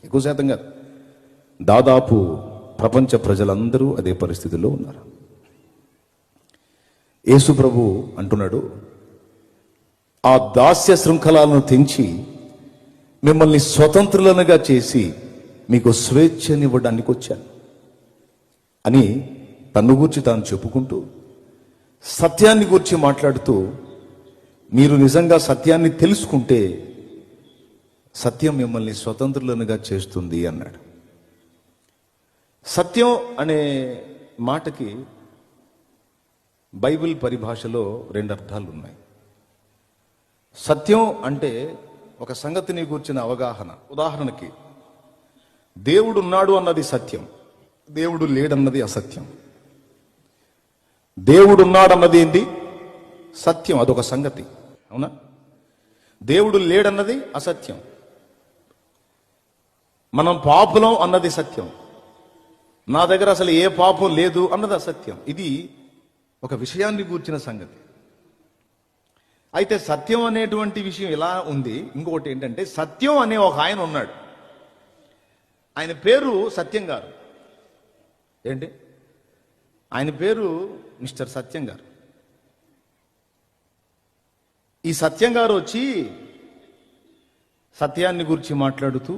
ఎక్కువ శాతం కాదు, దాదాపు ప్రపంచ ప్రజలందరూ అదే పరిస్థితిలో ఉన్నారు. యేసు ప్రభు అంటున్నాడు, ఆ దాస్య శృంఖలాలను తెంచి మిమ్మల్ని స్వతంత్రులనుగా చేసి మీకు స్వేచ్ఛనివ్వడానికి వచ్చాను అని తన్ను గూర్చి తాను చెప్పుకుంటూ, సత్యాన్ని గూర్చి మాట్లాడుతూ, మీరు నిజంగా సత్యాన్ని తెలుసుకుంటే సత్యం మిమ్మల్ని స్వతంత్రులనుగా చేస్తుంది అన్నాడు. సత్యం అనే మాటకి బైబిల్ పరిభాషలో 2 అర్థాలు ఉన్నాయి. సత్యం అంటే ఒక సంగతిని గూర్చిన అవగాహన. ఉదాహరణకి, దేవుడు ఉన్నాడు అన్నది సత్యం, దేవుడు లేడన్నది అసత్యం. దేవుడు ఉన్నాడన్నది ఏంటి? సత్యం, అదొక సంగతి, అవునా? దేవుడు లేడన్నది అసత్యం. మనం పాపులం అన్నది సత్యం, నా దగ్గర అసలు ఏ పాపం లేదు అన్నది అసత్యం. ఇది ఒక విషయాన్ని గూర్చిన సంగతి. అయితే సత్యం అనేటువంటి విషయం ఇలా ఉంది. ఇంకొకటి ఏంటంటే, సత్యం అనే ఒక ఆయన ఉన్నాడు, ఆయన పేరు సత్యం గారు. ఏంటి ఆయన పేరు? మిస్టర్ సత్యం గారు. ఈ సత్యం గారు వచ్చి సత్యాన్ని గురించి మాట్లాడుతూ